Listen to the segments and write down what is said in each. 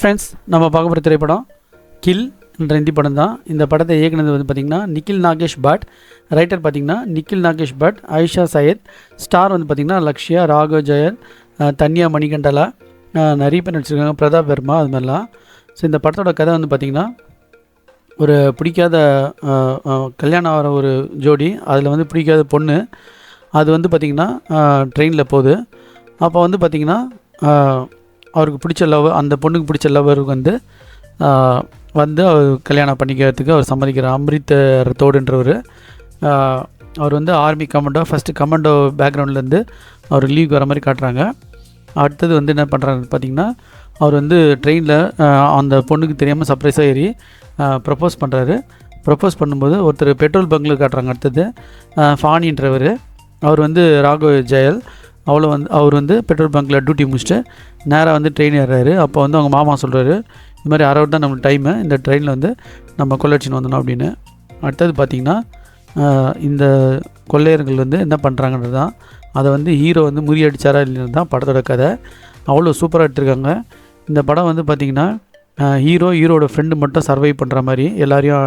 Friends, நம்ம பார்க்க போகிற திரைப்படம் கில் என்ற ஹிந்தி படம் தான். இந்த படத்தை இயக்குனது வந்து பார்த்திங்கன்னா நிக்கில் நாகேஷ் பட், ரைட்டர் பார்த்திங்கன்னா நிக்கில் நாகேஷ் பட், ஆயிஷா சையத், ஸ்டார் வந்து பார்த்திங்கன்னா லக்ஷ்யா, ராகவ் ஜெயர், தன்யா மணிகண்டலா, நிறைய பேர் நடிச்சிருக்காங்க, பிரதாப் வர்மா, அது மாதிரிலாம். ஸோ இந்த படத்தோட கதை வந்து பார்த்திங்கன்னா ஒரு பிடிக்காத கல்யாணம் ஆகிற ஒரு ஜோடி, அதில் வந்து பிடிக்காத பொண்ணு அது வந்து பார்த்திங்கன்னா ட்ரெயினில் போகுது. அப்போ வந்து பார்த்திங்கன்னா அவருக்கு பிடிச்ச அந்த பொண்ணுக்கு பிடிச்ச லவருக்கு வந்து அவர் கல்யாணம் பண்ணிக்கிறதுக்கு அவர் சம்மதிக்கிறார். அம்ரித் ரத்தோடுன்றவர், அவர் வந்து ஆர்மி கமாண்டோ, ஃபஸ்ட்டு கமாண்டோ பேக்ரவுண்ட்லேருந்து அவர் லீவுக்கு வர மாதிரி காட்டுறாங்க. அடுத்தது வந்து என்ன பண்ணுறாங்க பார்த்திங்கன்னா, அவர் வந்து ட்ரெயினில் அந்த பொண்ணுக்கு தெரியாமல் சர்ப்ரைஸாக ஏறி ப்ரப்போஸ் பண்ணுறாரு. ப்ரப்போஸ் பண்ணும்போது ஒருத்தர் பெட்ரோல் பங்கில் காட்டுறாங்க. அடுத்தது ஃபானின்றவர், அவர் வந்து ராகவ் ஜெயல், அவர் வந்து பெட்ரோல் பங்க்கில் டியூட்டி முடிச்சுட்டு நேராக வந்து ட்ரெயின் ஏறுறாரு. அப்போ வந்து அவங்க மாமா சொல்கிறாரு, இது மாதிரி 6 ஹவர் தான் நம்மளுக்கு டைமு, இந்த ட்ரெயினில் வந்து நம்ம கொள்ளையடிச்சின்னு வந்தோம் அப்படின்னு. அடுத்தது பார்த்திங்கன்னா இந்த கொள்ளையர்கள் வந்து என்ன பண்ணுறாங்கன்றது தான், அதை வந்து ஹீரோ வந்து முறியடிச்சாரா இல்லைன்னு தான் படத்தோட கதை. அவ்வளோ சூப்பராக எடுத்திருக்காங்க. இந்த படம் வந்து பார்த்திங்கன்னா ஹீரோட ஃப்ரெண்டு மட்டும் சர்வை பண்ணுற மாதிரி, எல்லாரையும்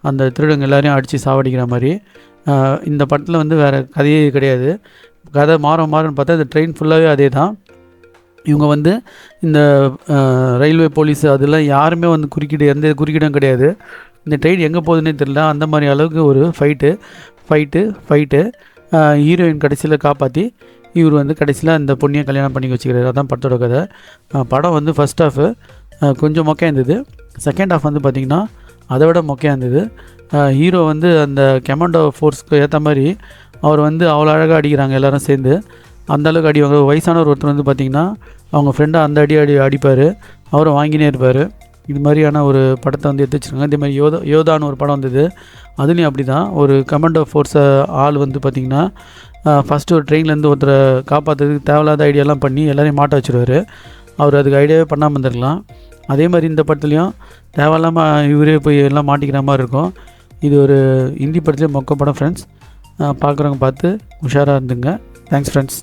அந்த திருடங்க எல்லாரையும் அடித்து சாவடிக்கிற மாதிரி. இந்த படத்தில் வந்து வேறு கதையே கிடையாது. கதை மாறுன்னு பார்த்தா இந்த ட்ரெயின் ஃபுல்லாகவே அதே தான். இவங்க வந்து இந்த ரயில்வே போலீஸ் அதெல்லாம் யாருமே வந்து எந்த குறுக்கீடும் கிடையாது. இந்த ட்ரெயின் எங்கே போகுதுன்னே தெரியல, அந்த மாதிரி அளவுக்கு ஒரு ஃபைட்டு. ஹீரோயின் கடைசியில் காப்பாற்றி இவர் வந்து கடைசியில் அந்த பொண்ணியை கல்யாணம் பண்ணி வச்சுக்கிறாரு. அதான் படத்தோட கதை. படம் வந்து ஃபஸ்ட் ஹாஃபு கொஞ்சம் மொக்கையாக இருந்தது. செகண்ட் ஹாஃப் வந்து பார்த்திங்கன்னா அதை விட மொக்கையாக இருந்தது. ஹீரோ வந்து அந்த கமாண்டோ ஃபோர்ஸ்க்கு ஏற்ற மாதிரி அவர் வந்து அவ்வளோ அழகாக அடிக்கிறாங்க எல்லோரும் சேர்ந்து. அந்தளவுக்கு அடிவாங்க. வயசானவர் ஒருத்தர் வந்து பார்த்திங்கன்னா அவங்க ஃப்ரெண்டை அந்த அடிப்பார், அவரும் வாங்கினே இருப்பார். இது மாதிரியான ஒரு படத்தை வந்து எடுத்து வச்சுருக்காங்க. இதே மாதிரி யோதான்னு ஒரு படம் வந்தது, அதுலேயும் அப்படி தான். ஒரு கமாண்டோ ஃபோர்ஸை ஆள் வந்து பார்த்திங்கன்னா ஃபஸ்ட்டு ஒரு ட்ரெயின்லேருந்து ஒருத்தரை காப்பாற்றுறதுக்கு தேவையில்லாத ஐடியாலாம் பண்ணி எல்லோரையும் மாட்ட வச்சுருவார். அவர் அதுக்கு ஐடியாவே பண்ணாமல் இருந்திருக்கலாம். அதே மாதிரி இந்த படத்துலையும் தேவையில்லாமல் இவரே போய் எல்லாம் மாட்டிக்கிற மாதிரி இருக்கும். இது ஒரு ஹிந்தி படத்துலேயே மொக்க படம் ஃப்ரெண்ட்ஸ். பார்க்குறவங்க பார்த்து உஷாராக இருந்துங்க. Thanks friends.